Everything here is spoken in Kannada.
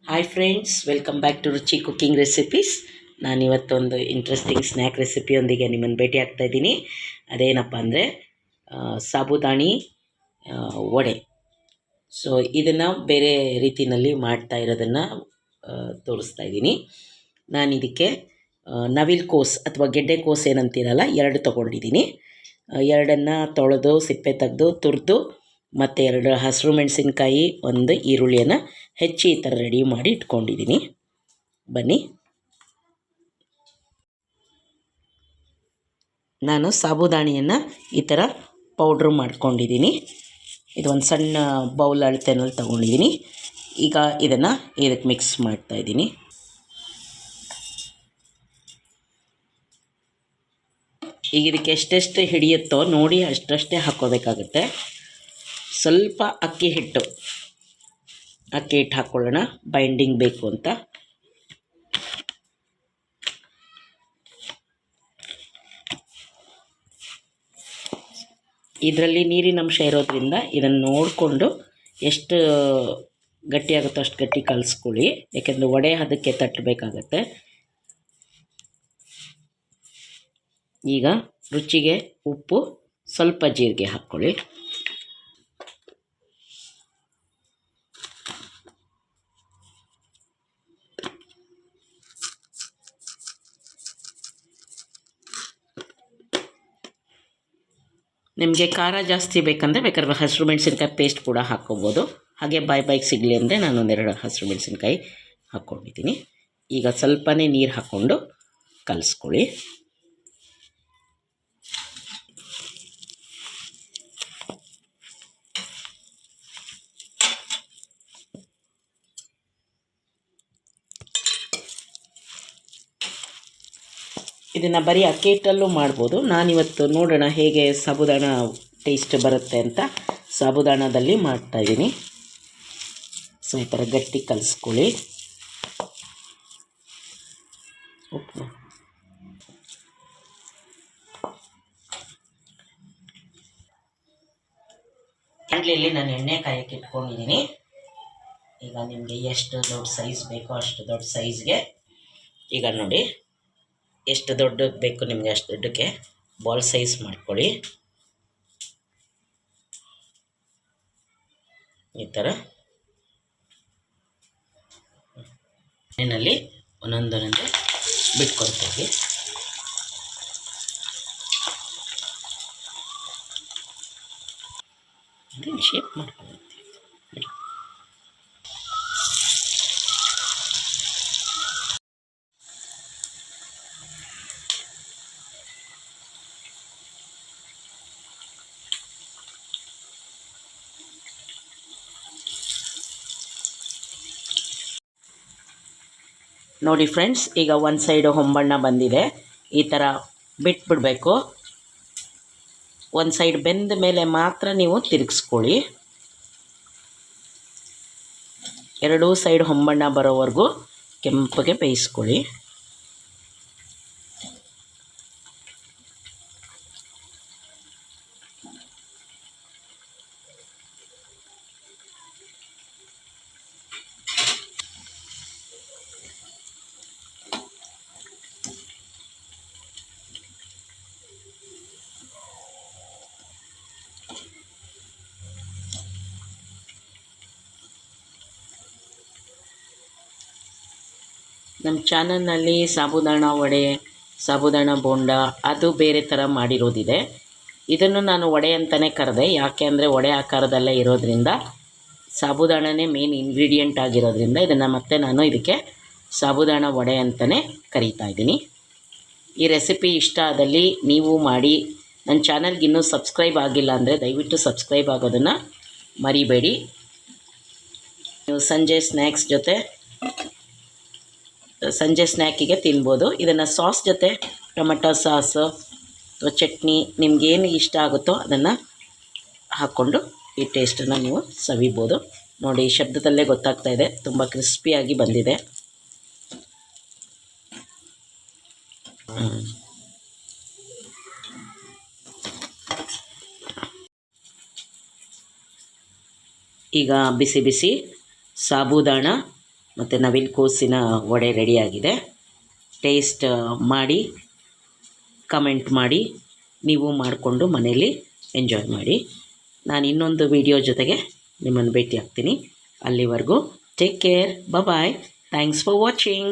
Hi friends, welcome back to Ruchi cooking recipes. ನಾನಿವತ್ತೊಂದು ಇಂಟ್ರೆಸ್ಟಿಂಗ್ ಸ್ನ್ಯಾಕ್ ರೆಸಿಪಿಯೊಂದಿಗೆ ನಿಮ್ಮನ್ನು ಭೇಟಿ ಆಗ್ತಾ ಇದ್ದೀನಿ. ಅದೇನಪ್ಪ ಅಂದರೆ ಸಾಬುದಾಣಿ ವಡೆ. ಸೊ ಇದನ್ನು ಬೇರೆ ರೀತಿಯಲ್ಲಿ ಮಾಡ್ತಾ ಇರೋದನ್ನು ತೋರಿಸ್ತಾ ಇದ್ದೀನಿ. ನಾನು ಇದಕ್ಕೆ ನವಿಲು ಕೋಸು ಅಥವಾ ಗೆಡ್ಡೆಕೋಸು ಏನಂತೀರಲ್ಲ, ಎರಡು ತೊಗೊಂಡಿದ್ದೀನಿ. ಎರಡನ್ನು ತೊಳೆದು ಸಿಪ್ಪೆ ತೆಗೆದು ತುರಿದು ಮತ್ತು 2 ಹಸಿರು ಮೆಣಸಿನ್ಕಾಯಿ, 1 ಈರುಳ್ಳಿಯನ್ನು ಹೆಚ್ಚಿ ಈ ಥರ ರೆಡಿ ಮಾಡಿ ಇಟ್ಕೊಂಡಿದ್ದೀನಿ. ಬನ್ನಿ, ನಾನು ಸಾಬುದಾಣಿಯನ್ನು ಈ ಥರ ಪೌಡ್ರು ಮಾಡ್ಕೊಂಡಿದ್ದೀನಿ. ಇದು ಒಂದು ಸಣ್ಣ ಬೌಲ್ ಅಳತೆನಲ್ಲಿ ತೊಗೊಂಡಿದ್ದೀನಿ. ಈಗ ಇದನ್ನು ಇದಕ್ಕೆ ಮಿಕ್ಸ್ ಮಾಡ್ತಾಯಿದ್ದೀನಿ. ಈಗ ಇದಕ್ಕೆ ಎಷ್ಟೆಷ್ಟು ಹಿಡಿಯುತ್ತೋ ನೋಡಿ ಅಷ್ಟೇ ಹಾಕ್ಕೋಬೇಕಾಗುತ್ತೆ. ಸ್ವಲ್ಪ ಅಕ್ಕಿ ಹಿಟ್ಟು ಹಾಕ್ಕೊಳ್ಳೋಣ, ಬೈಂಡಿಂಗ್ ಬೇಕು ಅಂತ. ಇದರಲ್ಲಿ ನೀರಿನ ಅಂಶ ಇರೋದ್ರಿಂದ ಇದನ್ನು ನೋಡಿಕೊಂಡು ಎಷ್ಟು ಗಟ್ಟಿಯಾಗುತ್ತೋ ಅಷ್ಟು ಗಟ್ಟಿ ಕಲಿಸ್ಕೊಳ್ಳಿ, ಯಾಕೆಂದರೆ ವಡೆ ಅದಕ್ಕೆ ತಟ್ಟಬೇಕಾಗತ್ತೆ. ಈಗ ರುಚಿಗೆ ಉಪ್ಪು, ಸ್ವಲ್ಪ ಜೀರಿಗೆ ಹಾಕ್ಕೊಳ್ಳಿ. ನಿಮಗೆ ಖಾರ ಜಾಸ್ತಿ ಬೇಕಂದರೆ ಬೇಕಾದ್ರೆ ಹಸಿರು ಮೆಣಸಿನ್ಕಾಯಿ ಪೇಸ್ಟ್ ಕೂಡ ಹಾಕ್ಕೋಬೋದು. ಹಾಗೆ ಬಾಯಿಗೆ ಸಿಗಲಿ ಅಂದರೆ ನಾನು 1-2 ಹಸಿರು ಮೆಣಸಿನ್ಕಾಯಿ ಹಾಕ್ಕೊಂಡಿದ್ದೀನಿ. ಈಗ ಸ್ವಲ್ಪನೇ ನೀರು ಹಾಕ್ಕೊಂಡು ಕಲಿಸ್ಕೊಳ್ಳಿ. ಇದನ್ನು ಬರೀ ಅಕ್ಕಿ ಹಿಟ್ಟಲ್ಲೂ ಮಾಡ್ಬೋದು. ನಾನಿವತ್ತು ನೋಡೋಣ ಹೇಗೆ ಸಾಬುದಾಣ ಟೇಸ್ಟ್ ಬರುತ್ತೆ ಅಂತ ಸಾಬುದಾಣದಲ್ಲಿ ಮಾಡ್ತಾಯಿದ್ದೀನಿ. ಸೊ ಈ ಥರ ಗಟ್ಟಿ ಕಲಿಸ್ಕೊಳ್ಳಿ. ಉಪ್ಪು ಬಾಣಲೆಯಲ್ಲಿ ನಾನು ಎಣ್ಣೆ ಕಾಯಕ್ಕೆ ಇಟ್ಕೊಂಡಿದ್ದೀನಿ. ಈಗ ನಿಮಗೆ ಎಷ್ಟು ದೊಡ್ಡ ಸೈಜ್ ಬೇಕೋ ಅಷ್ಟು ದೊಡ್ಡ ಸೈಜ್ಗೆ, ಈಗ ನೋಡಿ ಎಷ್ಟು ದೊಡ್ಡಕ್ಕೆ ಬೇಕು ನಿಮಗೆ ಅಷ್ಟು ದೊಡ್ಡಕ್ಕೆ ಬಾಲ್ ಸೈಜ್ ಮಾಡ್ಕೊಳ್ಳಿ. ಈ ಥರ ಎಣ್ಣೆಯಲ್ಲಿ ಒಂದೊಂದೇ ಬಿಟ್ಕೊಳ್ತೀವಿ. ಶೇಪ್ ಮಾಡ್ಕೊಳ್ತೀವಿ. ನೋಡಿ ಫ್ರೆಂಡ್ಸ್, ಈಗ ಒಂದು ಸೈಡು ಹೊಂಬಣ್ಣ ಬಂದಿದೆ. ಈ ಥರ ಬಿಟ್ಬಿಡಬೇಕು. ಒಂದು ಸೈಡ್ ಬೆಂದ ಮೇಲೆ ಮಾತ್ರ ನೀವು ತಿರುಗಿಸ್ಕೊಳ್ಳಿ. ಎರಡೂ ಸೈಡ್ ಹೊಂಬಣ್ಣ ಬರೋವರೆಗೂ ಕೆಂಪಗೆ ಬೇಯಿಸ್ಕೊಳ್ಳಿ. ನಮ್ಮ ಚಾನಲ್ನಲ್ಲಿ ಸಾಬುದಾಣ ವಡೆ, ಸಾಬುದಾಣ ಬೋಂಡ ಅದು ಬೇರೆ ಥರ ಮಾಡಿರೋದಿದೆ. ಇದನ್ನು ನಾನು ವಡೆ ಅಂತಲೇ ಕರೆದೆ. ಯಾಕೆ ಅಂದರೆ ವಡೆ ಆಕಾರದಲ್ಲೇ ಇರೋದ್ರಿಂದ, ಸಾಬುದಾಣನೇ ಮೇನ್ ಇಂಗ್ರೀಡಿಯೆಂಟ್ ಆಗಿರೋದ್ರಿಂದ ಇದನ್ನು ಮತ್ತೆ ನಾನು ಇದಕ್ಕೆ ಸಾಬುದಾಣ ವಡೆ ಅಂತಲೇ ಕರೀತಾ ಇದ್ದೀನಿ. ಈ ರೆಸಿಪಿ ಇಷ್ಟ ಆದಲ್ಲಿ ನೀವು ಮಾಡಿ. ನನ್ನ ಚಾನಲ್ಗೆ ಇನ್ನೂ ಸಬ್ಸ್ಕ್ರೈಬ್ ಆಗಿಲ್ಲ ಅಂದರೆ ದಯವಿಟ್ಟು ಸಬ್ಸ್ಕ್ರೈಬ್ ಆಗೋದನ್ನು ಮರಿಬೇಡಿ. ನೀವು ಸಂಜೆ ಸ್ನ್ಯಾಕಿಗೆ ತಿನ್ಬೋದು. ಇದನ್ನು ಸಾಸ್ ಜೊತೆ, ಟೊಮೆಟೊ ಸಾಸು ಅಥವಾ ಚಟ್ನಿ ನಿಮಗೇನು ಇಷ್ಟ ಆಗುತ್ತೋ ಅದನ್ನು ಹಾಕ್ಕೊಂಡು ಈ ಟೇಸ್ಟನ್ನು ನೀವು ಸವಿಬೋದು. ನೋಡಿ, ಶಬ್ದದಲ್ಲೇ ಗೊತ್ತಾಗ್ತಾ ಇದೆ, ತುಂಬ ಕ್ರಿಸ್ಪಿಯಾಗಿ ಬಂದಿದೆ. ಈಗ ಬಿಸಿ ಬಿಸಿ ಸಾಬುದಾಣ ಮತ್ತು ನವಿಲು ಕೋಸಿನ ವಡೆ ರೆಡಿಯಾಗಿದೆ. ಟೇಸ್ಟ್ ಮಾಡಿ ಕಮೆಂಟ್ ಮಾಡಿ, ನೀವು ಮಾಡಿಕೊಂಡು ಮನೇಲಿ ಎಂಜಾಯ್ ಮಾಡಿ. ನಾನು ಇನ್ನೊಂದು ವಿಡಿಯೋ ಜೊತೆಗೆ ನಿಮ್ಮನ್ನು ಭೇಟಿ ಆಗ್ತೀನಿ. ಅಲ್ಲಿವರೆಗೂ take care, bye. Thanks for watching.